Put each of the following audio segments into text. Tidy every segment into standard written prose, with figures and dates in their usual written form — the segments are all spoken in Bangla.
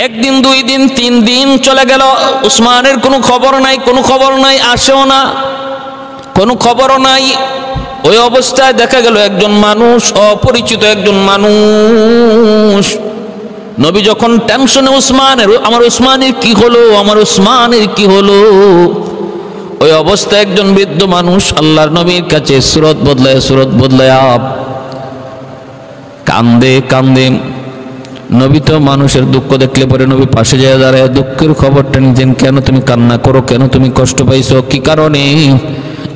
একদিন, 2 দিন, 3 দিন চলে গেল, উসমানের কোনো খবর নাই, আসেও না, কোনো খবরও নাই। ওই অবস্থায় দেখা গেল একজন মানুষ, অপরিচিত একজন মানুষ। নবী যখন টেনশনে, আমার উসমানের কি হলো। ওই অবস্থায় একজন বৃদ্ধ মানুষ আল্লাহর নবীর কাছে সুরত বদলায় কান্দে। নবী তো মানুষের দুঃখ দেখলে পরে নবী পাশে যায় দাঁড়ায় দুঃখের খবরটা নিতেন। কেন তুমি কান্না করো, কেন তুমি কষ্ট পাইছো, কি কারণে?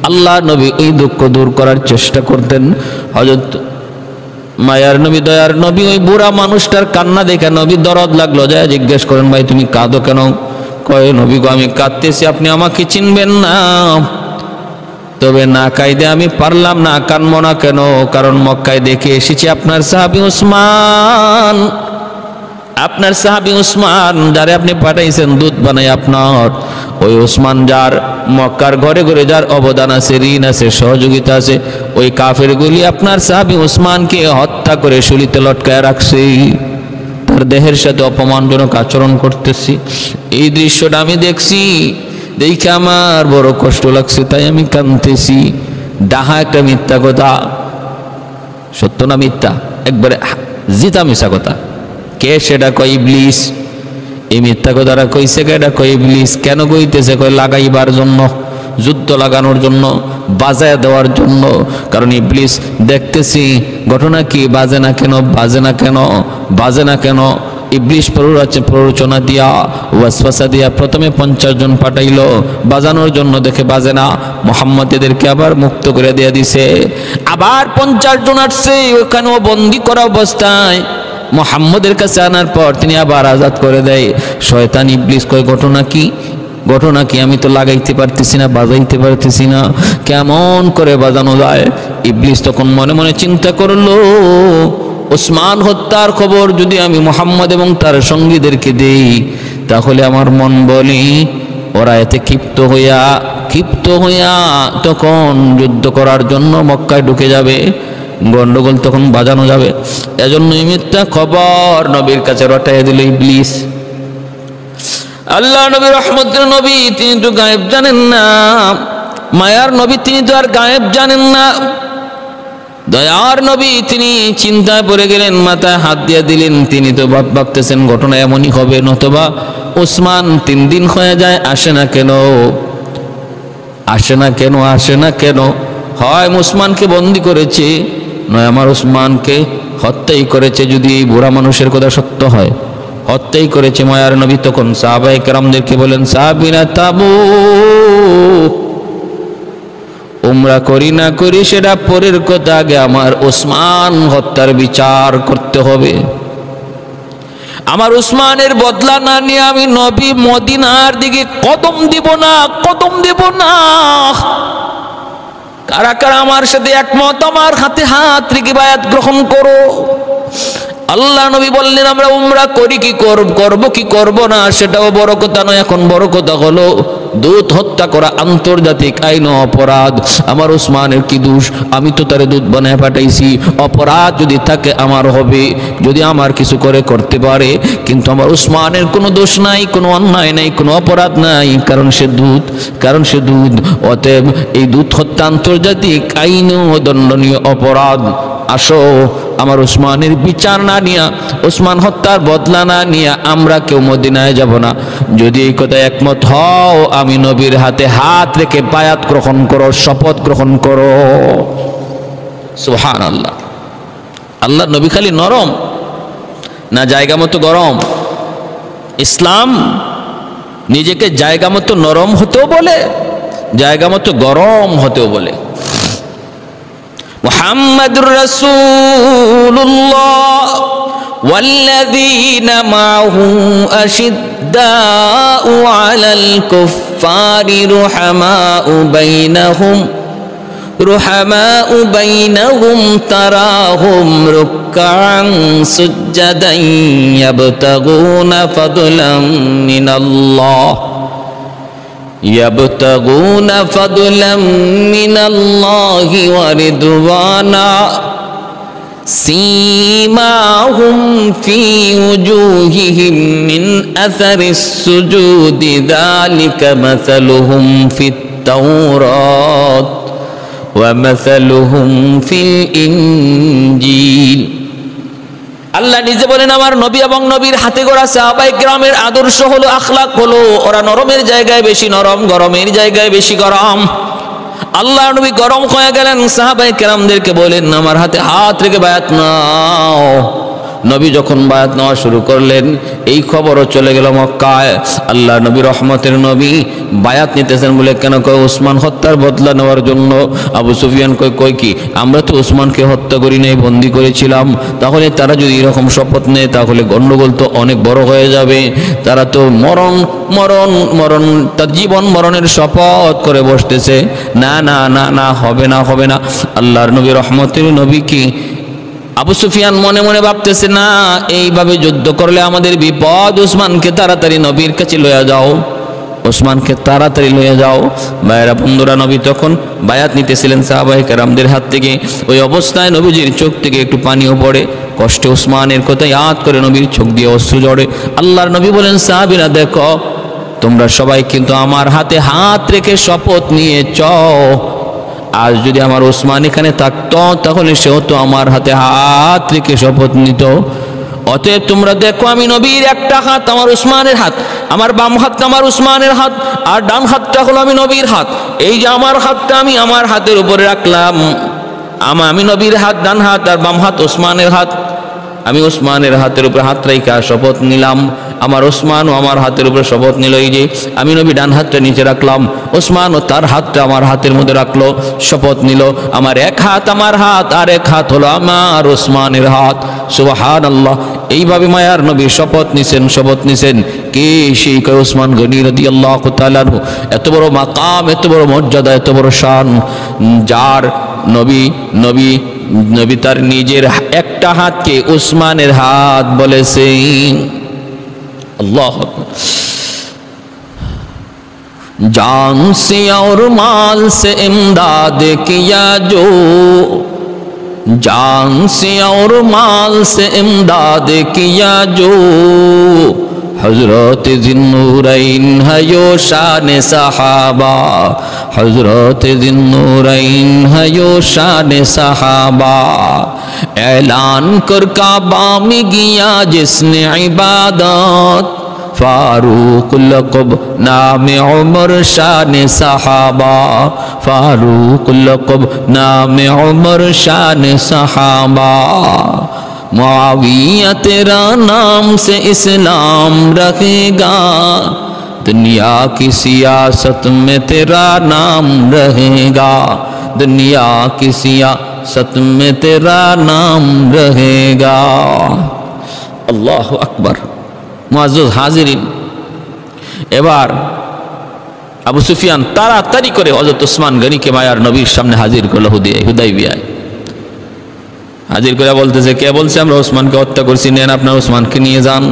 আল্লাহ নবী এই দুঃখ দূর করার চেষ্টা করতেন। হযরত মায়ার নবী, দয়ার নবী, ওই বুড়া মানুষটার কান্না দেখে নবী দরদ লাগলো, যায় জিজ্ঞেস করেন, ভাই তুমি কাঁদো কেন? কয়, নবী গো, আমি কাঁদতেছি, আপনি আমাকে চিনবেন না। তবে না কাইদে আমি পারলাম না, কানবো না কেন? কারণ মক্কায় দেখে এসেছি আপনার সাহাবী উসমান, যারে আপনি পাঠাইছেন দুধ বানাই আপনার, ওই উসমান যার মক্কার ঘরে ঘরে যার অবদান আছে, ঋণ আছে, সহযোগিতা আছে, ওই কাফেরগুলি আপনার সাহাবী উসমানকে হত্যা করে শুলিতে লটকায় রাখছে, তার দেহের সাথে অপমানজনক আচরণ করতেছি। এই দৃশ্যটা আমি দেখছি, দেখে আমার বড় কষ্ট লাগছে, তাই আমি কাঁদতেছি। ডাহা একটা মিথ্যা কথা, সত্য না মিথ্যা? একবারে জিতা মিশা কথা। কে সেটা? কয় ইবলিস। এই মিথ্যা কথাটা কইছে কেটা? কয় ইবলিস। কেন কইতেছে? কয় লাগাইবার জন্য, যুদ্ধ লাগানোর জন্য, বাজায় দেওয়ার জন্য। কারণ ইবলিস দেখতেছি ঘটনা কি, বাজে না কেন। ইবলিস প্ররোচনা দিয়া, ওয়াসওয়াসা দিয়া প্রথমে 50 জন পাঠাইলো বাজানোর জন্য, দেখে বাজে না, মুহাম্মদ এদেরকে আবার মুক্ত করে দিয়ে দিছে। আবার 50 জন আসছে, ওখানেও বন্দি করা অবস্থায় মুহাম্মদের কাছে আনার পর তিনি আবার আজাদ করে দেয়। শয়তান ইবলিস কয়, ঘটনা কি? আমি তো লাগাইতে পারতেছি না, বাজাইতে পারতেছি না, কেমন করে বাজানো যায়? ইবলিস তখন মনে মনে চিন্তা করলো, ওসমান হত্যার খবর যদি আমি মুহাম্মদ এবং তার সঙ্গীদেরকে দেই, তাহলে আমার মন বলে ওরা এতে ক্ষিপ্ত হইয়া তখন যুদ্ধ করার জন্য মক্কায় ঢুকে যাবে, গন্ডগোল তখন বাজানো যাবে। এজন্য মিথ্যা খবর নবীর কাছে রটাইয়া দিল ইবলিস। আল্লাহ নবী, রহমতের নবী, তিনি তো গায়েব জানেন না। মায়ার নবী, তিনি তো আর গায়েব জানেন না। দয়ার নবী, তিনি চিন্তায় পড়ে গেলেন, মাথায় হাত দিয়ে দিলেন। তিনি তো ভাবতেছেন ঘটনা এমনই হবে, নতবা ওসমান 3 দিন হয়ে যায়, আসে না কেন? হয় ওসমানকে বন্দি করেছে, নয় আমার ওসমানকে হত্যাই করেছে। যদি এই বুড়া মানুষের কথা সত্য হয়, হত্যাই করেছে। মায়ার নবী তখন সাহাবায়ে কেরামদেরকে বলেন, সাহাবীরা তাবু, উমরা করি না করি সেটা পরের কথা, আগে আমার ওসমান হত্যার বিচার করতে হবে। আমার উসমানের বদলা না নিয়ে আমি নবী মদিনার দিকে কদম দিব না। কারা কারা আমার সাথে একমত, আমার হাতে হাত রেখে বায়াত গ্রহণ করো। আল্লাহ নবী বললেন, আমরা উমরা করি কি করব কি করব না সেটাও বড় কথা নয়, এখন বড় কথা হলো দুধ হত্যা করা আন্তর্জাতিক আইন অপরাধ। আমার উসমানের কি দোষ? আমি তো তারে দুধ বানায় পাঠাইছি। অপরাধ যদি থাকে আমার হবে, যদি আমার কিছু করতে পারে, কিন্তু আমার উসমানের কোনো দোষ নাই, কোনো অন্যায় নাই, কোনো অপরাধ নাই, কারণ সে দুধ। অতএব এই দুধ হত্যা আন্তর্জাতিক আইন ও দণ্ডনীয় অপরাধ। আসো, আমার উসমানের বিচার না নিয়া, উসমান হত্যার বদলা না নিয়া আমরা কেউ মদিনায় যাব না। যদি এই কথায় একমত হও, আমি নবীর হাতে হাত রেখে বায়াত গ্রহণ করো, শপথ গ্রহণ করো। সুবহানাল্লাহ। আল্লাহ নবী খালি নরম না জায়গা মতো গরম? ইসলাম নিজেকে জায়গা মতো নরম হতেও বলে, জায়গা মতো গরম হতেও বলে। মুহাম্মাদুর রাসূলুল্লাহ ওয়াল্লাযীনা মা'হু আশিদ্দাউ আলাল কুফফারি রুহামাউ বাইনাহুম তারাহুম রুকআন সুজ্জাদান ইয়াবতাগুনা ফাদলাম মিনাল্লাহি ওয়া রিদওয়ানা سيماهم في وجوههم من أثر السجود ذلك مثلهم في التوراة ومثلهم في الإنجيل আল্লাহ নিজে বলেন আমার নবী এবং নবীর হাতে গড়া সাহাবায়ে কেরামের আদর্শ হলো, আখলাক হলো, ওরা নরমের জায়গায় বেশি নরম, গরমের জায়গায় বেশি গরম। আল্লাহ নবী গরম হয়ে গেলেন, সাহাবায়ে কেরামদেরকে বলেন আমার হাতে হাত রেখে বায়াত নাও। নবী যখন বায়াত নেওয়া শুরু করলেন, এই খবরও চলে গেল মক্কায়। আল্লাহ নবী রহমতের নবী বায়াত নিতেছেন বলে কেন? কয় ওসমান হত্যার বদলা নেওয়ার জন্য। আবু সুফিয়ান কয় কি আমরা তো ওসমানকে হত্যা করি নাই, বন্দি করেছিলাম। তাহলে তারা যদি এরকম শপথ নেয় তাহলে গন্ডগোল তো অনেক বড় হয়ে যাবে। তারা তো মরণ মরণ মরণ তার জীবন মরণের শপথ করে বসতেছে। না না না না, হবে না হবে না। আল্লাহর নবী রহমতের নবী কি আবু সুফিয়ান মনে মনে ভাবতেছে না, এইভাবে যুদ্ধ করলে আমাদের বিপদ, ওসমানকে তাড়াতাড়ি নবীর কাছে লইয়া যাও, ওসমানকে তাড়াতাড়ি লইয়া যাও। ভাইয়েরা বন্ধুরা, নবী তখন বায়াত নিতেছিলেন সাহাবায়ে কেরামদের হাত থেকে। ওই অবস্থায় নবীজির চোখ থেকে একটু পানিও পড়ে, কষ্টে ওসমানের কথা ইয়াদ করে নবীর চোখ দিয়ে অশ্রু ঝরে। আল্লাহর নবী বলেন সাহাবীরা দেখো, তোমরা সবাই কিন্তু আমার হাতে হাত রেখে শপথ নিয়েছ। আজ যদি আমার ওসমান এখানে থাকতো তাহলে সেও তো আমার হাতে হাত রেখে শপথ নিত। অতএব তোমরা দেখো, আমি নবীর একটা হাত আমার ওসমানের হাত, আমার বাম হাতটা আমার ওসমানের হাত, আর ডান হাতটা হলো আমি নবীর হাত। এই যে আমার হাতটা আমি আমার হাতের উপরে রাখলাম, আমি নবীর হাত ডান হাত, আর বাম হাত ওসমানের হাত। আমি ওসমানের হাতের উপরে হাত রাইখা শপথ নিলাম, আমার ওসমানও আমার হাতের উপরে শপথ নিল। এই যে আমি নবী ডান হাতটা নিচে রাখলাম, ওসমানও তার হাতটা আমার হাতের মধ্যে রাখলো, শপথ নিল। আমার এক হাত আমার হাত, আর এক হাত হলো আমার ওসমানের হাত। সুবহানাল্লাহ। এইভাবে মায়ার নবী শপথ নিছেন, শপথ নিছেন। কে? সেই ওসমান গনি রাদিয়াল্লাহু তাআলা আনহু। এত বড় মাকাম, এত বড় মর্যাদা, এত বড় শান, যার নবী নবী নবী তার নিজের একটা হাতকে ওসমানের হাত বলেছেন। अल्लाह जान से और माल से इमदाद किया जो, जान से और माल से इमदाद किया जो, हजरत ज़िन्नूरैन है यो शान सहाबा, हजरत ज़िन्नूरैन है यो शान सहाबा। ऐलान कर काबा में किया जिसने इबादत, फारूक लक़ब नाम उमर शान सहाबा, फारूक लक़ब नाम उमर शान सहाबा। मुआविया तेरा नाम से इस्लाम रखेगा, दुनिया की सियासत में तेरा नाम रहेगा, दुनिया की सियासत में तेरा नाम रहेगा। अल्लाह अकबर। मुआज्जज हाजिरिन, এবার আবু সুফিয়ান তাড়াতাড়ি করে হযরত ওসমান গনিকে মায়ার নবীর সামনে হাজির করলো হুদাইবিয়ায়। হাজির করে বলতেছে, কে বলছে আমরা ওসমানকে হত্যা করছি, নেন আপনার ওসমানকে নিয়ে যান।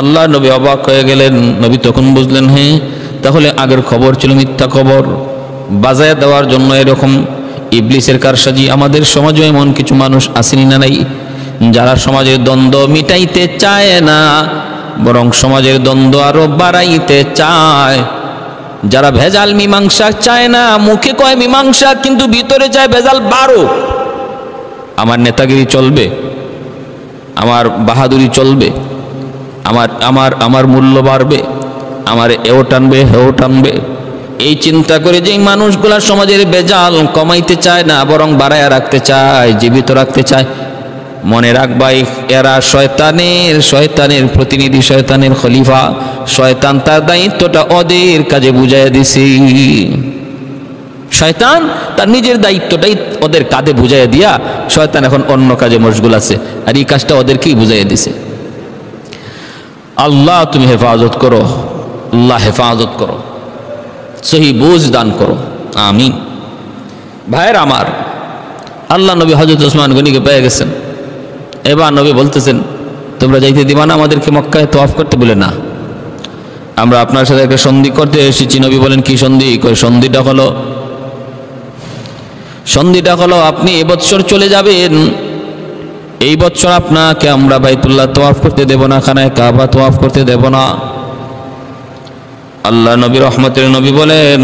আল্লাহ নবী অবাক হয়ে গেলেন। নবী তখন বুঝলেন, হ্যাঁ তাহলে আগের খবর ছিল মিথ্যা খবর, বাজায় দেওয়ার জন্য এরকম ইবলিসের কারসাজি। আমাদের সমাজে এমন কিছু মানুষ আসেনি না নাই, যারা সমাজের দ্বন্দ্ব মিটাইতে চায় না, বরং সমাজের দ্বন্দ্ব আরো বাড়াইতে চায়। যারা ভেজাল মীমাংসা চায় না, মুখে কয় মীমাংসা কিন্তু ভিতরে চায় ভেজাল বাড়ো। আমার নেতাগিরি চলবে, আমার বাহাদুরি চলবে, আমার আমার আমার মূল্য বাড়বে, আমার এও টানবে হেও টানবে, এই চিন্তা করে যেই মানুষগুলা সমাজের ভেজাল কমাইতে চায় না, বরং বাড়াইয়া রাখতে চায়, জীবিত রাখতে চায়, মনে রাখবাই এরা শয়তানের প্রতিনিধি, শয়তানের খলিফা। শয়তান তার দায়িত্বটা ওদের কাজে বুঝাইয়া দিছে। শয়তান তার নিজের দায়িত্বটাই ওদের কাঁধে বুঝাইয়া দিয়া শয়তান এখন অন্য কাজে মশগুল আছে, আর এই কাজটা ওদেরকেই বুঝাইয়া দিছে। আল্লাহ তুমি হেফাজত করো, আল্লাহ হেফাজত করো, সহি বুঝ দান করো, আমিন। ভাইয়ের আমার, আল্লাহ নবী হযরত ওসমান গনিকে পেয়ে গেছেন। এবার নবী বলতেছেন, তোমরা যাইতে দিবা না আমাদেরকে মক্কায় তওয়াফ করতে? বলে না, আমরা আপনার সাথে একটা সন্ধি করতে এসেছি। নবী বলেন, কি সন্ধি? সন্ধিটা হলো আপনি এবছর চলে যাবেন এই বছর আপনাকে আমরা বাইতুল্লাহ তওয়াফ করতে দেব না, খানায় কাবা তওয়াফ করতে দেব না। আল্লাহ নবী রহমতের নবী বলেন,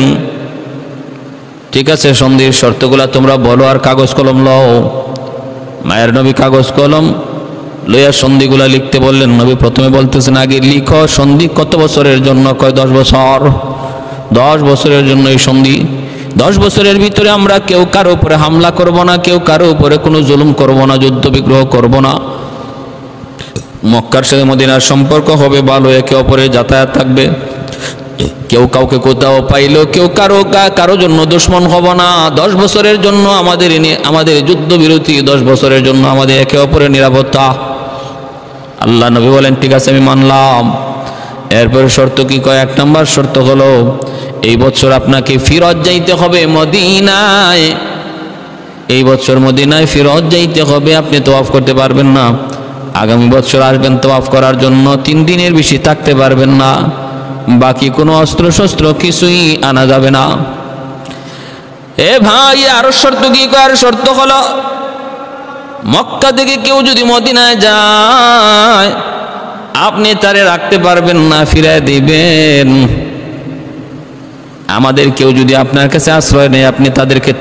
ঠিক আছে, সন্ধির শর্তগুলা তোমরা বলো আর কাগজ কলম লও। মায়ের নবী কাগজ কলম লইয়া সন্ধিগুলা লিখতে বললেন। নবী প্রথমে বলতেছেন, আগে লিখো সন্ধি কত বছরের জন্য? কয় 10 বছর। 10 বছরের জন্য এই সন্ধি। 10 বছরের ভিতরে আমরা কেউ কারো উপরে হামলা করব না, কেউ কারো উপরে কোনো জুলুম করব না, যুদ্ধ বিগ্রহ করব না। মক্কার সাথে মদিনার সম্পর্ক হবে ভালো, একে অপরে যাতায়াত থাকবে। কেউ কাউকে কোথাও পাইলো কেউ কারো জন্য দুশ্মন হব না। 10 বছরের জন্য আমাদের যুদ্ধ বিরতি, 10 বছরের জন্য আমাদের একে অপরের নিরাপত্তা। আল্লাহ নবী বলেন, ঠিক আছে, আমি মানলাম। এরপরে শর্ত কি? কয় 1 নম্বর শর্ত হলো এই বছর আপনাকে ফিরত যাইতে হবে মদিনায়। এই বছর মদিনায় ফিরত যাইতে হবে, আপনি তওয়াফ করতে পারবেন না। আগামী বছর আসবেন তওয়াফ করার জন্য, 3 দিনের বেশি থাকতে পারবেন না। বাকি কোনো অস্ত্র শস্ত্র কিছুই আনা যাবে না। এ ভাই, আরো শর্ত কি? কয় আর শর্ত হলো মক্কা থেকে কেউ যদি মদিনায় যায় আপনি তারে রাখতে পারবেন না, ফিরায় দিবেন। আমাদের কেউ যদি আপনার কাছে আশ্রয় নেয় আপনি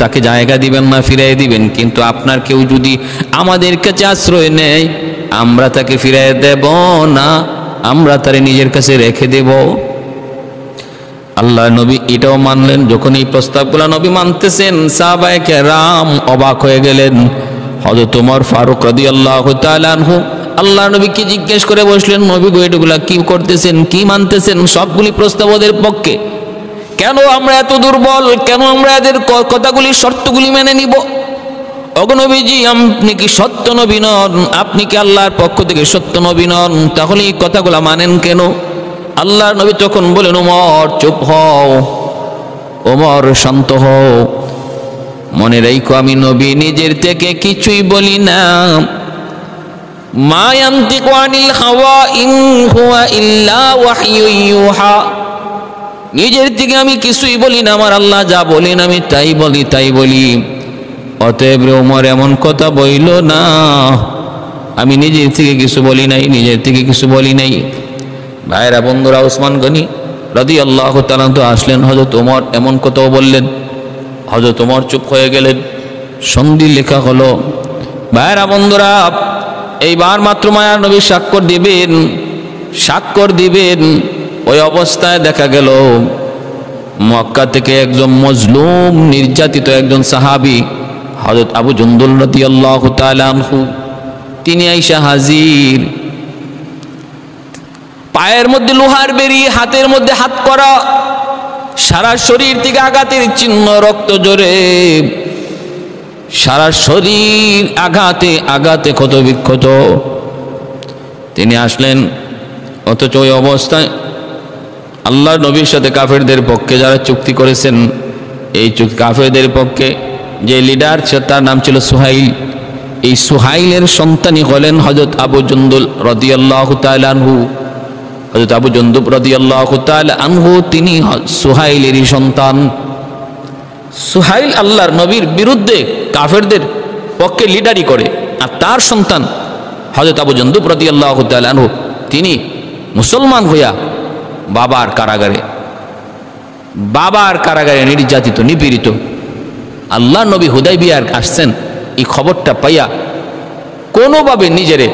তাকে জায়গা দিবেন না, ফিরাই দিবেন। কিন্তু আপনার কেউ যদি আমাদের কাছে আশ্রয় নেয় আমরা তাকে ফিরাই দেব না, আমরা তারে নিজের কাছে রেখে দেব। আল্লাহ নবী এটাও মানলেন। যখন এই প্রস্তাবগুলো নবী মানতেছেন, সাহাবায়ে কেরাম অবাক হয়ে গেলেন। হযরত ওমর ফারুক রাদিয়াল্লাহু তাআলা আনহু আল্লাহ নবীকে জিজ্ঞেস করে বসলেন, নবী গো, এগুলা কি করতেছেন, কি মানতেছেন? সবগুলি প্রস্তাব ওদের পক্ষে। কেন আমরা এত দুর্বল? কেন আমরা এদের কথাগুলি শর্তগুলি মেনে নিব? ওগো নবীজি, আপনি কি সত্য নবী নন? আপনি কি আল্লাহর পক্ষ থেকে সত্য নবী নন? তাহলে এই কথাগুলা মানেন কেন? আল্লাহর নবী তখন বলেন, ওমর চুপ হও, ওমর শান্ত হও, মনে রাখো আমি নবী নিজের থেকে কিছুই বলি না। মা ইয়ানতিকু আনিল হাওয়া ইন হুয়া ইল্লা ওয়াহয়ু ইউহা। নিজের থেকে আমি কিছুই বলি না, আমার আল্লাহ যা বলেন আমি তাই বলি। অতএব ওমর এমন কথা বইল না, আমি নিজের থেকে কিছু বলি নাই। ভাইরা বন্ধুরা, ওসমান গনি রাদিয়াল্লাহু তাআলা তো আসলেন, হযরত ওমর এমন কথাও বললেন। হযরত ওমর চুপ হয়ে গেলেন। সন্ধি লেখা হলো। ভাইরা বন্ধুরা, এইবার মাত্র মায়ার নবী স্বাক্ষর দিবেন। ওই অবস্থায় দেখা গেল মক্কা থেকে একজন মজলুম নির্যাতিত একজন সাহাবী হযরত আবু জুন্দুল রাদিয়াল্লাহু তাআলা আনহু, তিনি আইসা হাজির। পায়ের মধ্যে লোহার বেরি, হাতের মধ্যে হাত করা, সারা শরীর থেকে আঘাতের চিহ্ন, রক্ত জোরে, সারা শরীর আঘাতে ক্ষত বিক্ষত। তিনি আসলেন। অথচ ওই অবস্থায় আল্লাহর নবীর সাথে কাফেরদের পক্ষে যারা চুক্তি করেছেন, এই কাফেরদের পক্ষে যে লিডার তার নাম ছিল সুহাইল। এই সুহাইলের সন্তানই হলেন হযরত আবু জুন্দুল রাদিয়াল্লাহু তাআলা আনহু। হযরত আবু জুন্দুব রাদিয়াল্লাহু তাআলা আনহু তিনি সুহাইলেরই সন্তান। সুহাইল আল্লাহর নবীর বিরুদ্ধে কাফেরদের পক্ষে লিডারি করে, আর তার সন্তান হযরত আবু জুন্দুব রাদিয়াল্লাহু তাআলা আনহু তিনি মুসলমান হইয়া বাবার কারাগারে নির্যাতিত, নিপীড়িত। আল্লাহ নবী হুদাইবিয়ার আসছেন, এই খবরটা পাইয়া কোনোভাবে নিজেরে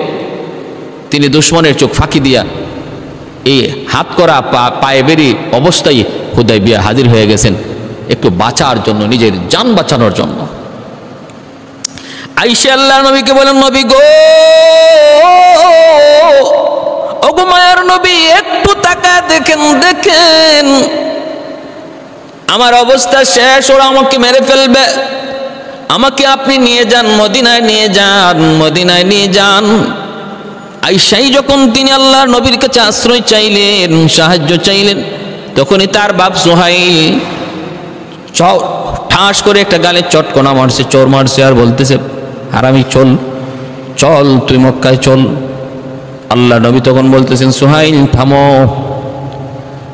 তিনি দুশমনের চোখ ফাঁকি দিয়া এই হাত করা পায়ে বেরি অবস্থায় হুদাইবিয়া হাজির হয়ে গেছেন, একটু বাঁচার জন্য, নিজের জান বাঁচানোর জন্য। আইসা আল্লাহ নবীকে বলেন, নবী গো, ওগো মায়ার নবী, একটু তাকা দেখেন আমার অবস্থা শেষ, ওরা আমাকে মেরে ফেলবে, আমাকে আপনি নিয়ে যান, মদিনায় নিয়ে যান। আইসাই যখন তিনি আল্লাহর নবীর কাছে আশ্রয় চাইলেন, সাহায্য চাইলেন, তখনই তার বাপ সুহাইল ঠাস করে একটা গালে চটকনা মারছে, চোর মারছে, আর বলতেছে, হারামি চল তুই মক্কায় চল। আল্লাহ নবী তখন বলতেছেন, সুহাইল থামো,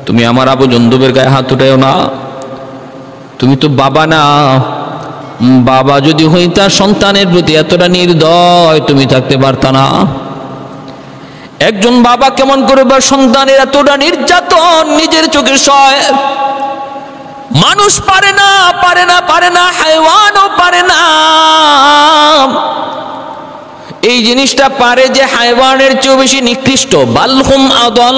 তুমি আমার আবু জুন্দুবের গায়ে হাত উঠাও না, তুমি তো বাবা না, বাবা যদি হইতা সন্তানের প্রতি এতটা নির্দয় তুমি থাকতে পারতা না। একজন বাবা কেমন করে বা সন্তানের এতটা নির্যাতন নিজের চোখে সয়? মানুষ পারে না, পারে না, পারে না, হাইওয়ানও পারে না। এই জিনিসটা পারে যে হাইওয়ানের চেয়েও বেশি নিকৃষ্ট। বালহুম আদল।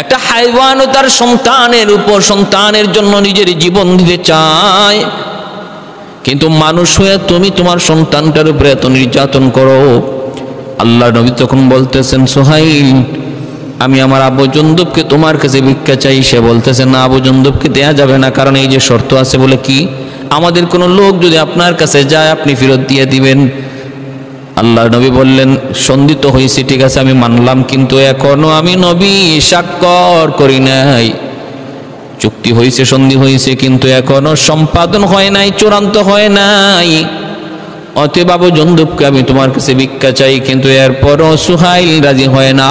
একটা হাইওয়ানও তার সন্তানের উপর, সন্তানের জন্য নিজের জীবন দিতে চায়, কিন্তু মানুষ হয়ে তুমি তোমার সন্তানটার উপরে এত নির্যাতন করো। আল্লাহ নবী তখন বলতেছেন, সুহাইল আমি আমার আবু জুনদুবকে তোমার কাছে ভিক্ষা চাই। সে বলতেছে, না আবু জুনদুবকে দেয়া যাবে না, কারণ এই যে শর্ত আছে। বলে কি? আমাদের কোনো লোক যদি আপনার কাছে যায় আপনি ফেরত দিয়ে দিবেন। আল্লাহ নবী বললেন, সন্ধি তো হয়েছে ঠিক আছে আমি মানলাম, কিন্তু এখনো আমি নবী স্বাক্ষর করি নাই। চুক্তি হয়েছে, সন্ধি হয়েছে, কিন্তু এখনো সম্পাদন হয় নাই, চূড়ান্ত হয় নাই। অতএব আবু জুনদুবকে আমি তোমার কাছে ভিক্ষা চাই। কিন্তু এরপরও সুহাইল রাজি হয় না।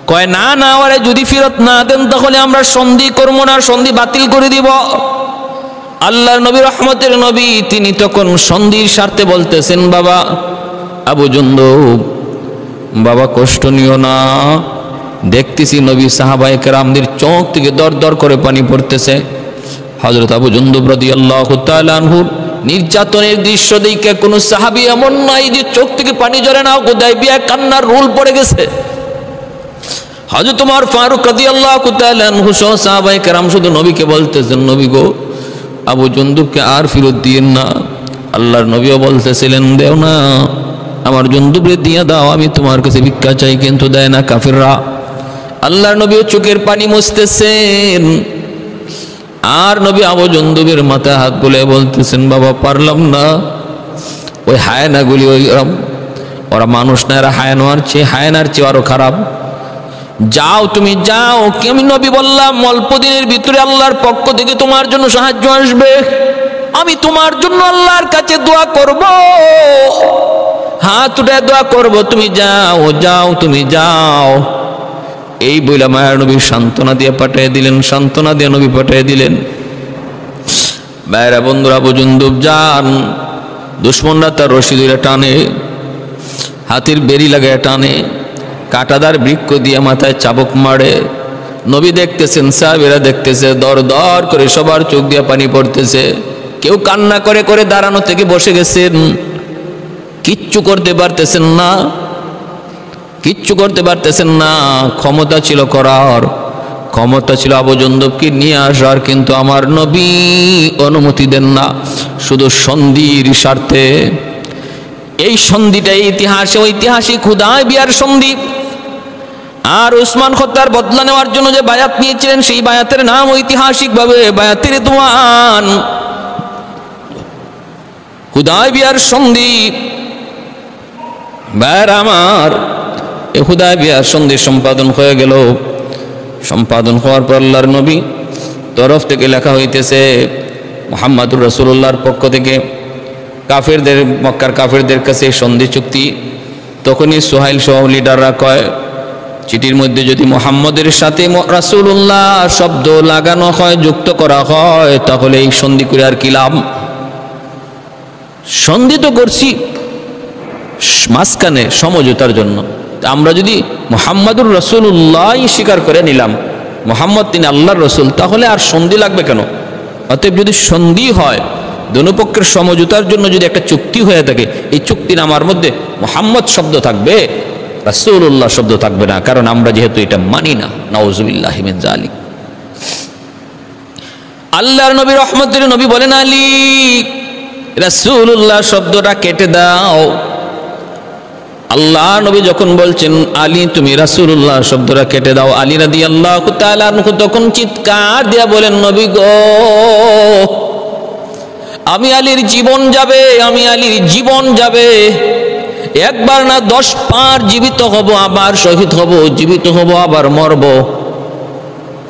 কয় না না, ওরে যদি ফেরত না দেন তাহলে আমরা সন্ধি করবো না, সন্ধি বাতিল করে দিব। আল্লাহর নবী, রহমতের নবী, তিনি তখন সন্ধির স্বার্থে বলতেছেন, বাবা আবু জুনদুব, বাবা কষ্ট নিও না। দেখতেছি নবী সাহাবায়ে কেরামদের চোখ থেকে দর দর করে পানি পড়তেছে। হযরত আবু জুনদুব রাদিয়াল্লাহু তাআলা আনহু নির্যাতনের দৃশ্য দেখে কোনো সাহাবী এমন নাই যে চোখ থেকে পানি ঝরে না। হুদায়বিয়া কান্নার রোল পড়ে গেছে। হযরত ওমর ফারুক রাদিয়াল্লাহু তাআলা আনহু সহ সাহাবায়ে কেরাম শুধু নবীকে বলতেছেন, নবী গো আবু জুনদুবকে আর ফেরত দিয়েন না। আল্লাহর নবীও বলতেছিলেন, দেও না, আমার জুনদুবরে দিয়ে দাও, আমি তোমার কাছে ভিক্ষা চাই। কিন্তু দেয় না কাফিররা। আল্লাহর নবীও চোখের পানি মুছতেছেন, আর নবী আবু জুনদুবের মাথায় হাত বুলিয়ে বলতেছেন, বাবা পারলাম না। ওই হায়নাগুলি, ওরা মানুষ না, এরা হায়নার চেয়ে আরো খারাপ। যাও তুমি যাও। আমি নবী বললাম, অল্প দিনের ভিতরে আল্লাহর পক্ষ থেকে তোমার জন্য সাহায্য আসবে। আমি তোমার জন্য আল্লাহর কাছে দোয়া করব, হাত উঠে দোয়া করব। তুমি যাও, যাও, তুমি যাও। এই বইলা মায়ের নবী সান্ত্বনা দিয়ে পাঠিয়ে দিলেন, সান্ত্বনা দিয়ে নবী পাঠিয়ে দিলেন। ভাইরা বন্ধুরা, আবু জুনদুব যান, দুশ্মনরা তার রশি ধরে টানে, হাতির বেরি লাগায় টানে, কাঁটাদার বৃক্ষ দিয়ে মাথায় চাবুক মারে। নবী দেখতেছেন, সাহাবীরা দেখতেছে, দর দর করে সবার চোখ দিয়ে পানি পড়তেছে। কেউ কান্না করে করে দাঁড়ানো থেকে বসে গেছেন, কিচ্ছু করতে পারতেছেন না, কিচ্ছু করতে পারতেছেন না। ক্ষমতা ছিল করার, ক্ষমতা ছিল আবু জুনদুবকে নিয়ে আসার, কিন্তু আমার নবী অনুমতি দেন না, শুধু সন্ধির স্বার্থে। এই সন্ধিটা ইতিহাসে ঐতিহাসিক হুদায়বিয়ার সন্ধি। আর উসমান খত্তার বদলা নেওয়ার জন্য যে বায়াত নিয়েছিলেন, সেই বায়াতের নাম ঐতিহাসিকভাবে বায়াতে রিদওয়ান। হুদায়বিয়ার সন্ধি। ভাইরা আমার, এই হুদায়বিয়ার সন্ধি সম্পাদন হয়ে গেল। সম্পাদন হওয়ার পর আল্লাহর নবী তরফ থেকে লেখা হইতেছে, মুহাম্মদুর রাসূলুল্লাহর পক্ষ থেকে কাফেরদের, মক্কার কাফেরদের কাছে সন্ধি চুক্তি। তখনই সুহাইল সহ লিডাররা কয়, চিঠির মধ্যে যদি মুহাম্মদের সাথে রাসূলুল্লাহ শব্দ লাগানো হয়, যুক্ত করা হয়, তাহলে এই সন্ধি করে আর কি লাভ? সন্ধি তো করছি মাঝখানে সমঝোতার জন্য। আমরা যদি মুহাম্মদুর রাসূলুল্লাহ স্বীকার করে নিলাম, মুহাম্মদ তিনি আল্লাহর রসুল, তাহলে আর সন্ধি লাগবে কেন? অতএব যদি সন্ধি হয়, দুনো পক্ষের সমঝোতার জন্য যদি একটা চুক্তি হয়ে থাকে, এই চুক্তিনামার মধ্যে মুহাম্মদ শব্দ থাকবে, রাসূলুল্লাহ শব্দ থাকবে না, কারণ আমরা যেহেতু এটা মানি না। নাউযুবিল্লাহি মিন যালিক। আল্লাহর নবী, রহমতের নবী বলেন, আলী রাসূলুল্লাহ শব্দটা কেটে দাও। আল্লাহ নবী যখন বলছেন, আলী তুমি রাসূলুল্লাহ শব্দটা কেটে দাও, আলী রাদিয়াল্লাহু তাআলা আনহু তখন চিৎকার দিয়া বলেন, নবী গো, আমি আলীর জীবন যাবে, আমি আলীর জীবন যাবে। একবার না 10 বার জীবিত হব, আবার শহীদ হব, জীবিত হব, আবার মরব,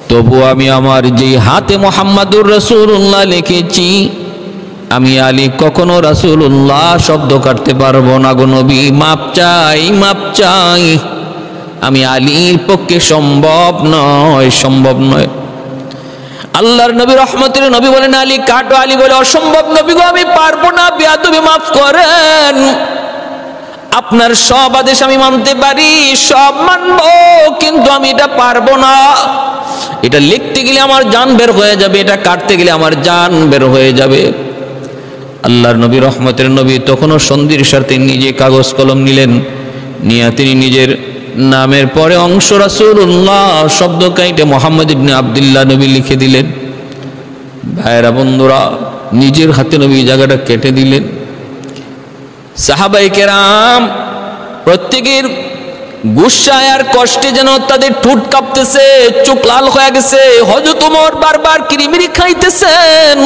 তবু আমি আমার যে হাতে মুহাম্মাদুর রাসূলুল্লাহ লিখেছি, আমি আলী কখনো রাসূলুল্লাহ শব্দ কাটতে পারবো না গো নবী। মাপ চাই, মাপ চাই, আমি আলীর পক্ষে সম্ভব নয়, সম্ভব নয়। আল্লাহর নবী রহমতের নবী বলেন আলী কাটো। আলী বলে অসম্ভব নবী গো, আমি পারবো না, বেয়াদবি মাফ করেন। আপনার সব আদেশ আমি মানতে পারি, সব মানবো, কিন্তু আমি এটা পারবো না। এটা লিখতে গেলে আমার জান বের হয়ে যাবে, এটা কাটতে গেলে আমার জান বের হয়ে যাবে। আল্লাহর নবী রহমতের নবী তখনও সন্ধির সাথে নিজে কাগজ কলম নিলেন, নিয়ে তিনি নিজের নামের পরে অংশ রাসূলুল্লাহ শব্দ কাইটে মোহাম্মদ ইবনে আব্দুল্লাহ নবী লিখে দিলেন। ভাইরা বন্ধুরা, নিজের হাতে নবী জায়গাটা কেটে দিলেন। সাহাবায়ে কেরাম প্রত্যেকের গুসায় আর কষ্টে যেন তাদের ঠোঁট কাঁপতেছে, চোখ লাল হয়ে গেছে। হযরত ওমর বারবার কিরিমিরি খাইতেছেন।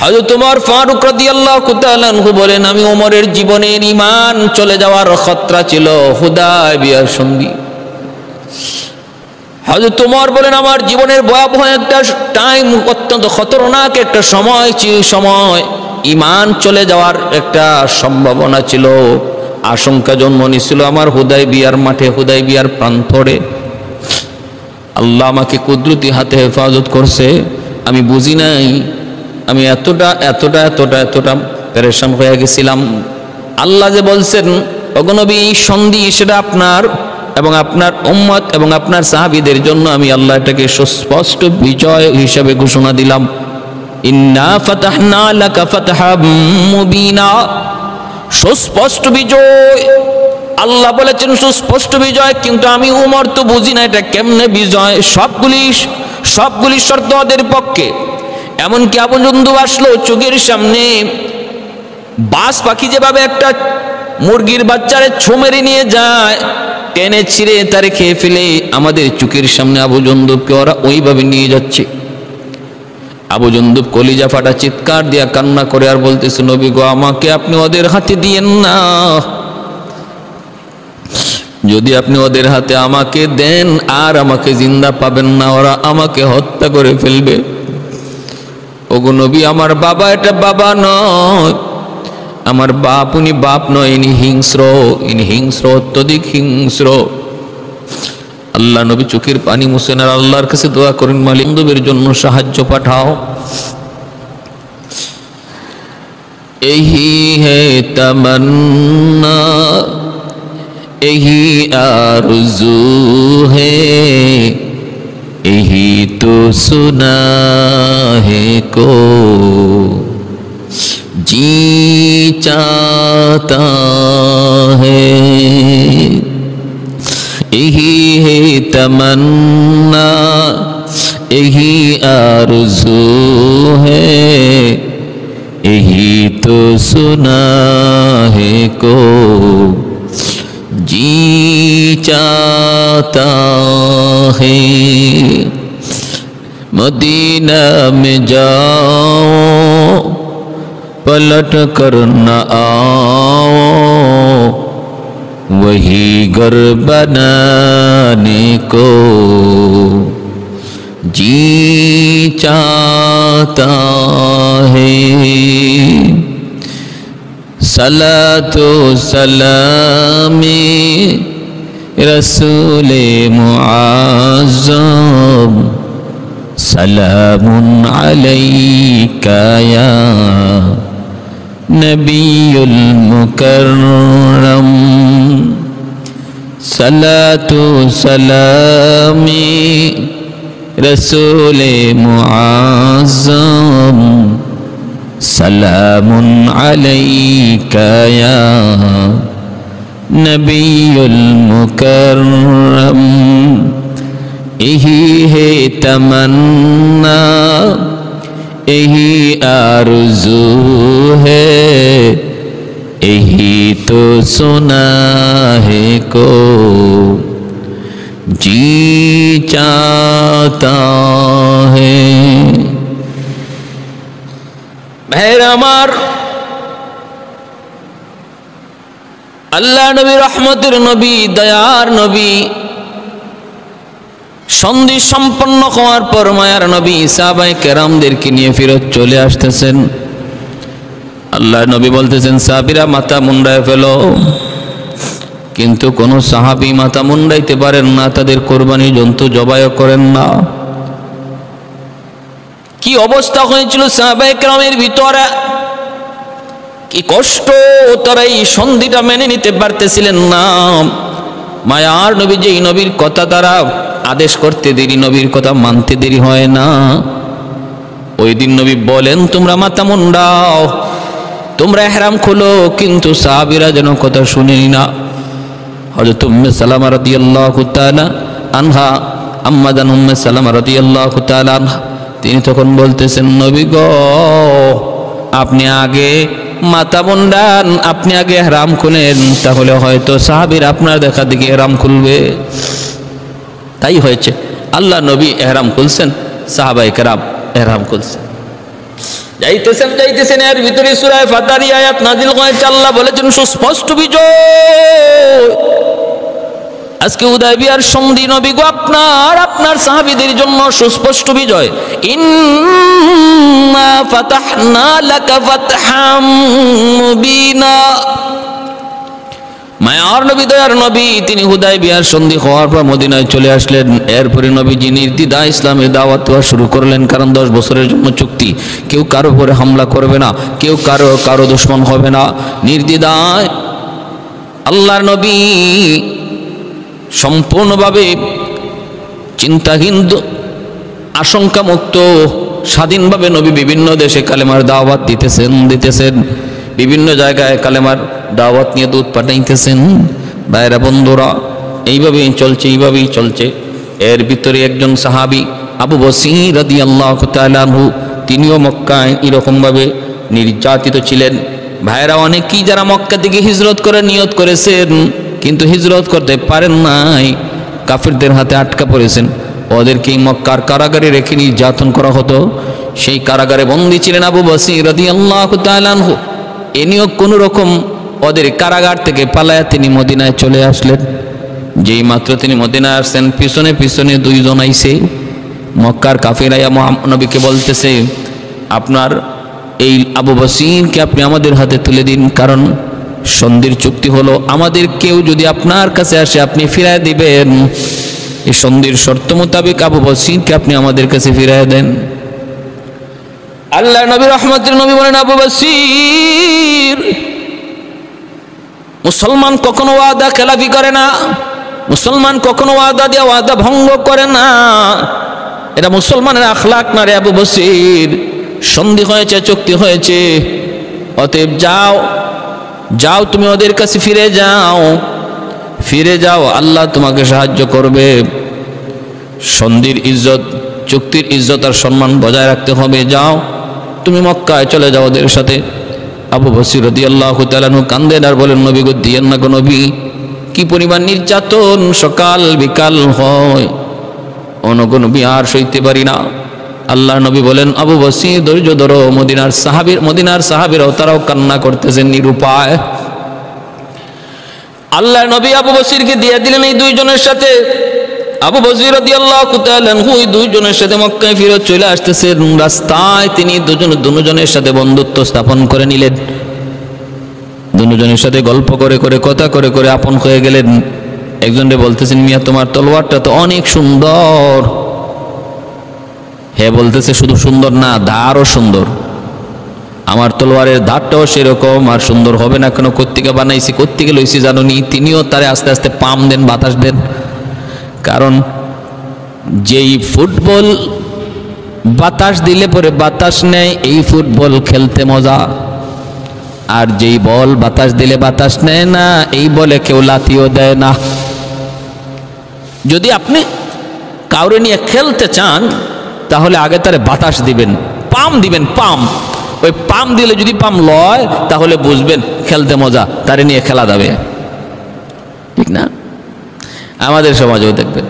হযরত ওমর ফারুক রাদিয়াল্লাহু তাআলা আনহু বলেন, আমি ওমরের জীবনের ঈমান চলে যাওয়ার খতরা ছিল হুদায়বিয়ার সন্ধি। হযরত ওমর বলেন, আমার জীবনের ভয়াবহ একটা টাইম, অত্যন্ত খতরনাক একটা সময় ঈমান চলে যাওয়ার একটা সম্ভাবনা ছিল, আশঙ্কা জন্ম নিছিল আমার হুদায়বিয়ার মাঠে, হুদায়বিয়ার প্রান্তরে। আল্লাহ আমাকে কুদরতি হাতে হেফাজত করছে, আমি বুঝি নাই। আমি এতটা পেরেশান হয়ে গেছিলাম। আল্লাহ যে বলছেন ওগো নবী, এই সন্ধি সেটা আপনার এবং আপনার উম্মত এবং আপনার সাহাবীদের জন্য আমি আল্লাহ এটাকে সুস্পষ্ট বিজয় হিসেবে ঘোষণা দিলাম। ইন্না ফাতাহনা লাকা ফাতহাম মুবিনা, সুস্পষ্ট বিজয়। আল্লাহ বলেছেন সুস্পষ্ট বিজয়, কিন্তু আমি উমর তো বুঝি না এটা কেমনে বিজয়। সবগুলি শর্ত ওদের পক্ষে। এমনকি আবু জুন্দুব আসলো, চোখের সামনে বাজ পাখি যেভাবে একটা মুরগির বাচ্চারে ছো মেরে নিয়ে যায়, টেনে ছিঁড়ে তারে খেয়ে ফেলে, আমাদের চোখের সামনে আবু জুন্দুবকে ওরা ওইভাবে নিয়ে যাচ্ছে। আবু জুন্দুব কলিজা ফাটা চিৎকার দিয়া কান্না করে আর বলতেছে, নবী গো, আমাকে আপনি ওদের হাতে দিয়েন না। যদি আপনি ওদের হাতে আমাকে দেন আর আমাকে জিন্দা পাবেন না, ওরা আমাকে হত্যা করে ফেলবে। ওগো নবী, আমার বাবা এটা বাবা নয়, আমার বাপ উনি বাপ নয়, ইনি হিংস্র, অত্যধিক হিংস্র। আল্লাহ নবী চোখের পানি মুছেন আর আল্লাহর কাছে দোয়া করেন, মালিক বান্ধবের জন্য সাহায্য পাঠাও। यही है तमन्ना, यही आरज़ू है, यही तो सुना है को जी चाहता है। यही है तमन्ना, यही आरज़ू है, यही तो सुना है को जी चाहता है। मदीना में जाओ, पलट कर न आओ, वही घर बनाने को जी चाहता है। सलातो सलामी रसूले मुआज़्ज़म, सलामुन अलैका या नबीयुल मुकर्रम। सलातो सलामी रसूले मुआज़्ज़म, सलामुन अलैका या नबीयुल मुकर्रम। यही है तमन्ना, यही आरज़ू है, यही तो सुना है को जी चाहता है। ভাইরা আমার, আল্লাহ নবী রহমতের নবী, দয়ার নবী, সন্ধি সম্পন্ন হওয়ার পর মায়ার নবী সাহাবায়ে কেরামদেরকে নিয়ে ফেরত চলে আসতেছেন। আল্লাহ নবী বলতেছেন, সাহাবীরা মাথা মুন্ডায় ফেলো, কিন্তু কোন সাহাবী মাথা মুন্ডাইতে পারেন না, তাদের কোরবানির জন্তু জবাই করেন না। কি অবস্থা হয়েছিল সাহাবায়ে কেরামের ভিতরে, কি কষ্ট, তারা এই সন্ধিটা মেনে নিতে পারতেছিলেন না। মায়ার নবী, যেই নবীর কথা তারা আদেশ করতে দেরি, নবীর কথা মানতে দেরি হয় না, ওই দিন নবী বলেন তোমরা মাথা মুন্ডাও, তোমরা ইহরাম খোলো, কিন্তু সাহাবীরা যেন কথা শুনেই না। হযরত উম্মে সালামা রাদিয়াল্লাহু তাআলা আনহা, আম্মা জান উম্মে সালামা রাদিয়াল্লাহু তাআলা আনহা, তিনি তখন বলতেছেন নবী গো, আপনি আগে মাথা মুন্ডান, আপনি আগে ইহরাম খুলেন, তাহলে হয়তো সাহাবীরা আপনার দেখা দেখি ইহরাম খুলবে। তাই হয়েছে, আল্লাহ নবী ইহরাম খুলছেন, সাহাবায়ে কেরাম ইহরাম খুলছেন। যাইতেছেন এর ভিতরে সূরা ফাতির আয়াত নাযিল হয়েছে, আল্লাহ বলেছেন সুস্পষ্ট বিজয়। আজকে হুদায়বিয়ার সন্ধি নবী গো আপনার সাহাবীদের জন্য সুস্পষ্ট বিজয়। ইন্না ফাতাহনা লাকা ফাতহাম মুবিনা। মায়ার নবী, দয়ার নবী, তিনি হুদায়বিয়ার সন্ধি হওয়ার পর মদিনায় চলে আসলেন। এরপরে নবীজি নির্দ্বিধায় ইসলামের দাওয়াত দেওয়া শুরু করলেন, কারণ 10 বছরের জন্য চুক্তি, কেউ কারো উপরে হামলা করবে না, কেউ কারো দুশমন হবে না, নির্দ্বিধায় আল্লাহর নবী সম্পূর্ণভাবে চিন্তাহীন, আশঙ্কা মুক্ত, স্বাধীনভাবে নবী বিভিন্ন দেশে কালেমার দাওয়াত দিতেছেন, বিভিন্ন জায়গায় কালেমার দাওয়াত নিয়ে দূত পাঠাইতেছেন। ভাইরা বন্ধুরা, এইভাবেই চলছে। এর ভিতরে একজন সাহাবী আবু বসীর রাদিয়াল্লাহু তাআলা আনহু, তিনিও মক্কায় এরকমভাবে নির্যাতিত ছিলেন। ভাইরা অনেকেই যারা মক্কা থেকে হিজরত করে নিয়ত করেছেন, কিন্তু হিজরত করতে পারেন নাই, কাফিরদের হাতে আটকা পড়েছেন। ওদেরকেই মক্কার কারাগারে রেখে নির্যাতন করা হতো। সেই কারাগারে বন্দী ছিলেন আবু বসীর রাদিয়াল্লাহু তাআলা আনহু। এনিও কোনো রকম ওদের কারাগার থেকে পালায়া তিনি মদিনায় চলে আসলেন। যেই মাত্র তিনি মদিনায় আসছেন, পিছনে পিছনে 2 জন আইছে। মক্কার কাফিরা নবীকে বলতেছে, আপনার এই আবু বসীরকে আপনি আমাদের হাতে তুলে দিন, কারণ সন্ধির চুক্তি হলো আমাদের কেউ যদি আপনার কাছে আসে আপনি ফিরায় দিবেন। এই সন্ধির শর্ত মোতাবেক আবু বসীরকে আপনি আমাদের কাছে ফিরায় দেন। আল্লাহ নবী রহমতের নবী বলেন, আবু বসীর, মুসলমান কখনো ওয়াদা খেলাফি করে না, মুসলমান কখনো ওয়াদা দিয়ে ওয়াদা ভঙ্গ করে না, এটা মুসলমানের আখলাক না রে আবু বসীর। সন্ধি হয়েছে, চুক্তি হয়েছে, অতএব যাও তুমি ওদের কাছে ফিরে যাও, আল্লাহ তোমাকে সাহায্য করবে। সন্ধির ইজ্জত, চুক্তির ইজ্জত আর সম্মান বজায় রাখতে হবে। যাও তুমি মক্কায় চলে যাও ওদের সাথে। আবু বসীর রাদিয়াল্লাহু তাআলা আনহু কান্দেন আর বলেন, নবী গো, দিয়েন না গো নবী, কি পরিমাণ নির্যাতন সকাল বিকাল হয়, নবী আর সইতে পারি না। আল্লাহ নবী বলেন, আবু বসীর ধৈর্য ধরো। মদিনার সাহাবীরাও তারাও কান্না করতেছেন নিরুপায়। আল্লাহ নবী আবু বসীরকে দিয়ে দিলেন এই 2 জনের সাথে। আবু বসীর রাদিয়াল্লাহু তাআলা আনহু এই 2 জনের সাথে মক্কায় ফিরে চলে আসতেছেন। রাস্তায় তিনি দুজনের সাথে বন্ধুত্ব স্থাপন করে নিলেন। দুজনের সাথে গল্প করে কথা করে আপন হয়ে গেলেন। একজনকে বলতেছেন, মিয়া তোমার তলোয়ারটা তো অনেক সুন্দর। হে বলতেছে, শুধু সুন্দর না, ধারও সুন্দর। আমার তলোয়ারের ধারটাও সেরকম, আর সুন্দর হবে না কেন? কোত্থেকে বানাইছি, কোত্থেকে লইছি জানুনি? তিনিও তারে আস্তে আস্তে পাম দেন, বাতাস দেন। কারণ যেই ফুটবল বাতাস দিলে পরে বাতাস নেয়, এই ফুটবল খেলতে মজা। আর যেই বল বাতাস দিলে বাতাস নেয় না, এই বলে কেউ লাথিও দেয় না। যদি আপনি কাউরে নিয়ে খেলতে চান, তাহলে আগে তারে বাতাস দিবেন, পাম দিবেন, পাম। ওই পাম দিলে যদি পাম লয়, তাহলে বুঝবেন খেলতে মজা, তারে নিয়ে খেলা যাবে, ঠিক না? আমাদের সমাজেও দেখবেন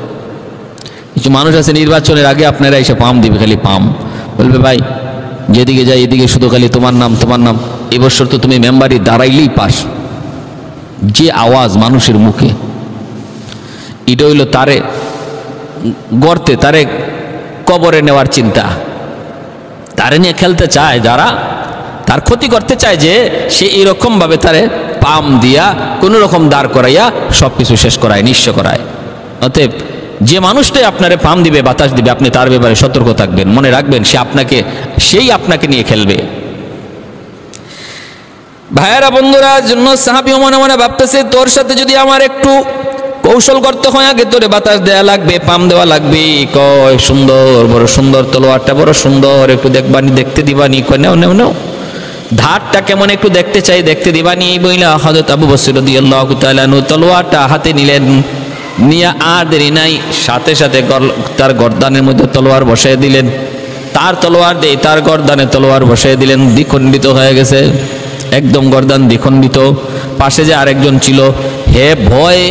কিছু মানুষ আছে, নির্বাচনের আগে আপনারা এসে পাম দিবে, খালি পাম বলবে, ভাই যেদিকে যাই এদিকে শুধু খালি তোমার নাম। এবছর তো তুমি মেম্বারি দাঁড়াইলেই পাস। যে আওয়াজ মানুষের মুখে, এটা হইল তারে গর্তে, তারে কবরে নেওয়ার চিন্তা। তারে নিয়ে খেলতে চায় যারা, তার ক্ষতি করতে চায়, যে সে এরকম ভাবে তারে পাম দিয়া কোনো রকম দাঁড় করাইয়া সব কিছু শেষ করায়, নিঃস্ব করায়। অতএব যে মানুষটাই আপনারে পাম দিবে, বাতাস দিবে, আপনি তার ব্যাপারে সতর্ক থাকবেন, মনে রাখবেন সেই আপনাকে নিয়ে খেলবে। ভাইয়েরা বন্ধুরা, জন্য সাহাবী মনে মনে ভাবতেছে, তোর সাথে যদি আমার একটু কৌশল করতে হয়, আগে তোরে বাতাস দেওয়া লাগবে, পাম দেওয়া লাগবে। কয় সুন্দর, বড় সুন্দর তলোয়ারটা, বড় সুন্দর, একটু দেখবানি, দেখতে দিবানি। কয় নেও নেও নেও, ধারটা কেমন একটু দেখতে চাই, দেখতে দিবানি। বইলা হযরত আবু বসর রাদিয়াল্লাহু তাআলা আনহু তলোয়ারটা হাতে নিলেন, নিয়ে আর দেরি নাই, সাথে সাথে তার গর্দানের মধ্যে তলোয়ার বসায় দিলেন। তার তলোয়ার দিয়ে তার গর্দানে তলোয়ার বসায় দিলেন। দ্বিখণ্ডিত হয়ে গেছে, একদম গর্দান দ্বিখণ্ডিত। পাশে যে আরেকজন ছিল, হে ভয়ে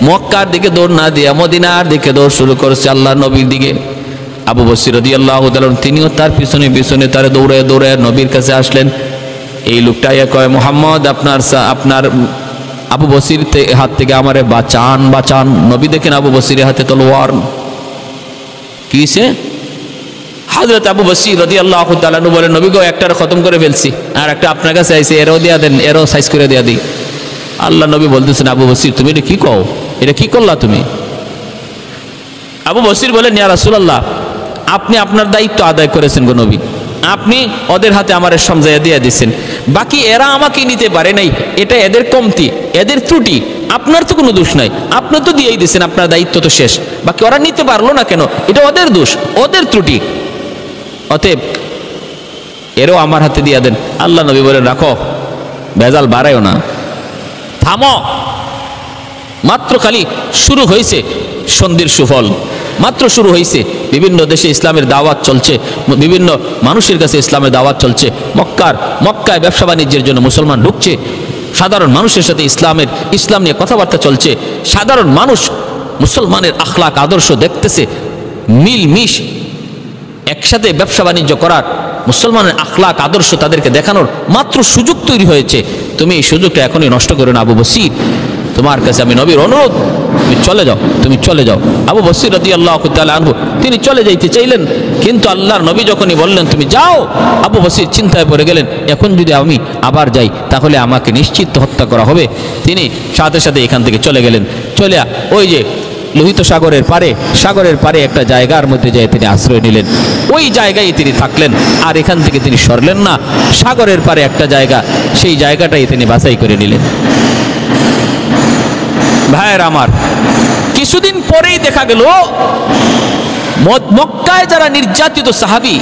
মক্কার দিকে দৌড় না দিয়া মদিনার দিকে দৌড় শুরু করেছে, আল্লাহর নবীর দিকে। আবু বসর রাদিয়াল্লাহু তাআলা তিনিও তার পিছনে পিছনে তারে দৌড়ে দৌড়ে নবীর কাছে আসলেন। এই লোকটা কয়, মুহাম্মদ আপনার আবু বসির হাত থেকে আমারে বাঁচান, বাঁচান। নবী দেখেন আবু বসিরের হাতে তলোয়ার। কিসে? হযরত আবু বসর রাদিয়াল্লাহু তাআলা বলেন, নবী গো, একটার খতম করে ফেলছি, আর একটা আপনার কাছে আইছে, এরও দিয়া দেন, এরও সাইজ করে দিয়া দিই। আল্লাহ নবী বলতেছেন, আবু বসর তুমি এটা কি কও, এটা কি করলা তুমি? আবু বসর বলেন, ইয়া রাসূলুল্লাহ, আপনি আপনার দায়িত্ব আদায় করেছেন গো নবী, আপনি ওদের হাতে আমার সমঝাইয়া দিয়ে দিচ্ছেন, বাকি এরা আমাকে নিতে পারে নাই, এটা এদের কমতি, এদের ত্রুটি, আপনার তো কোনো দোষ নাই, আপনি তো দিয়েই দিচ্ছেন, আপনার দায়িত্ব তো শেষ, বাকি ওরা নিতে পারলো না কেন, এটা ওদের দোষ, ওদের ত্রুটি, অতএব এরও আমার হাতে দিয়ে দেন। আল্লাহ নবী বলেন, রাখো, ভেজাল বাড়ায়ও না, থামো, মাত্র খালি শুরু হয়েছে সন্ধির সুফল, মাত্র শুরু হয়েছে। বিভিন্ন দেশে ইসলামের দাওয়াত চলছে, বিভিন্ন মানুষের কাছে ইসলামের দাওয়াত চলছে। মক্কায় ব্যবসা বাণিজ্যের জন্য মুসলমান ঢুকছে, সাধারণ মানুষের সাথে ইসলাম নিয়ে কথাবার্তা চলছে। সাধারণ মানুষ মুসলমানের আখলাক আদর্শ দেখতেছে, মিলমিশ একসাথে ব্যবসা বাণিজ্য করার, মুসলমানের আখলাক আদর্শ তাদেরকে দেখানোর মাত্র সুযোগ তৈরি হয়েছে। তুমি এই সুযোগটা এখনই নষ্ট করো না আবু বসর, তোমার কাছে আমি নবীর অনুরোধ, তুমি চলে যাও, তুমি চলে যাও। আবু বসর রাদিয়াল্লাহু তাআলা আনহু তিনি চলে যাইতে চাইলেন, কিন্তু আল্লাহর নবী যখনই বললেন তুমি যাও, আবু বসর চিন্তায় পড়ে গেলেন, এখন যদি আমি আবার যাই তাহলে আমাকে নিশ্চিত হত্যা করা হবে। তিনি সাথে সাথে এখান থেকে চলে গেলেন। চলে ওই যে লোহিত সাগরের পারে একটা জায়গার মধ্যে যেয়ে তিনি আশ্রয় নিলেন। ওই জায়গায় তিনি থাকলেন, আর এখান থেকে তিনি সরলেন না। সাগরের পারে একটা জায়গা, সেই জায়গাটাই তিনি বাছাই করে নিলেন। ভাইয়ের আমার, কিছুদিন পরেই দেখা গেল মক্কায় যারা নির্যাতিত সাহাবী,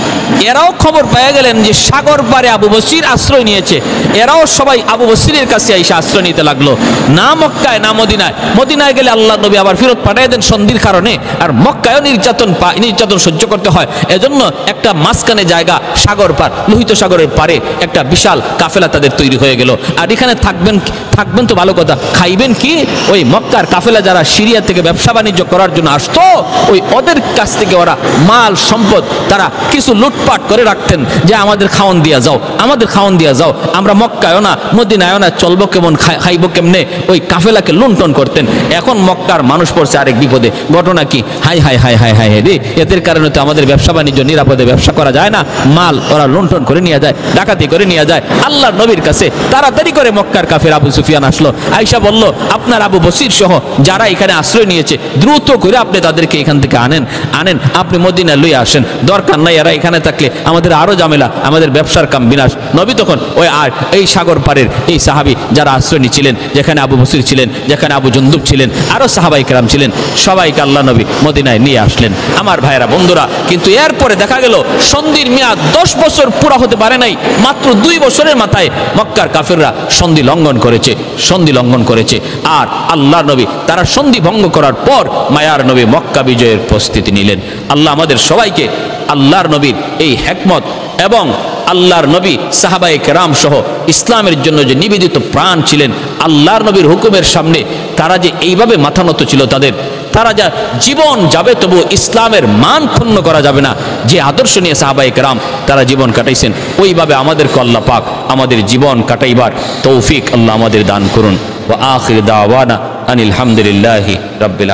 এরাও খবর পেয়ে গেলেন যে সাগর পারে আবু বসর আশ্রয় নিয়েছে। এরাও সবাই আবু বসরের কাছে এসে আশ্রয় নিতে লাগলো, না মক্কায় না মদিনায়। মদিনায় গেলে আল্লাহ নবী আবার ফেরত পাঠিয়ে দেন সন্ধির কারণে, আর মক্কায়ও নির্যাতন সহ্য করতে হয়। এজন্য একটা মাঝখানে জায়গা, সাগর পার, লোহিত সাগরের পারে একটা বিশাল কাফেলা তাদের তৈরি হয়ে গেল। আর এখানে থাকবেন তো ভালো কথা, খাইবেন কি? ওই মক্কার কাফেলা যারা সিরিয়া থেকে ব্যবসা বাণিজ্য করার জন্য আসতো, ওই ওদের কাছ থেকে ওরা মাল সম্পদ তারা কিছু লুটপাট করে রাখতেন, যে আমাদের খাওয়ান দিয়া যাও, আমাদের খাওয়ান দিয়া যাও, আমরা মক্কায়ও না মদিনায়ও না, চলবো কেমন, খাইবো কেমনে, ওই কাফেলাকে লুণ্ঠন করতেন। এখন মক্কার মানুষ পড়ছে আরেক বিপদে। ঘটনা কি? High high high high high রে, এদের কারণে তো আমাদের ব্যবসা বাণিজ্য নিরাপদে ব্যবসা করা যায় না, মাল ওরা লুণ্ঠন করে নিয়ে যায়, ডাকাতি করে নিয়ে যায়। আল্লাহর নবীর কাছে তাড়াতাড়ি করে মক্কার কাফের আবু সুফিয়ান আসলো, আয়েশা বলল, আপনার আবু বসর সহ যারা এখানে আশ্রয় নিয়েছে, দ্রুত করে আপনি তাদেরকে এখান থেকে আনেন, আপনি মদিনা লইয়া আসেন, দরকার নাই এরা এখানে থাকলে আমাদের আরো ঝামেলা, আমাদের ব্যবসার কাম বিনাশ। নবী তখন ওই এই সাগর পারের এই সাহাবী যারা আশ্রয় নিয়েছিলেন, যেখানে আবু বসর ছিলেন, যেখানে আবু জুন্দুব ছিলেন, আরো সাহাবাই কেরাম ছিলেন, সবাইকে আল্লাহ নবী মদিনায় নিয়ে আসলেন। আমার ভাইয়েরা বন্ধুরা, কিন্তু এরপরে দেখা গেল সন্ধির মেয়াদ 10 বছর পুরা হতে পারে নাই, মাত্র 2 বছরের মাথায় মক্কার কাফেররা সন্ধি লঙ্ঘন করেছে। আর আল্লাহ নবী তারা সন্ধি ভঙ্গ করার পর মায়ার নবী মক্কা বিজয়ের প্রস্তুতি নিলেন। আল্লাহ আমাদের সবাইকে আল্লাহর নবীর এই হিকমত এবং আল্লাহর নবী সাহাবায়ে কেরাম সহ ইসলামের জন্য যে নিবেদিত প্রাণ ছিলেন, আল্লাহর নবীর হুকুমের সামনে তারা যে এইভাবে মাথা নত ছিল, তারা যা জীবন যাবে তবু ইসলামের মান ক্ষুণ্ণ করা যাবে না, যে আদর্শ নিয়ে সাহাবায়ে কেরাম তারা জীবন কাটাইছেন, ওইভাবে আমাদেরকে আল্লাহ পাক আমাদের জীবন কাটাইবার তৌফিক আল্লাহ আমাদের দান করুন। ওয়া আখির দাওয়ানা আনিল হামদুলিল্লাহি রাব্বিল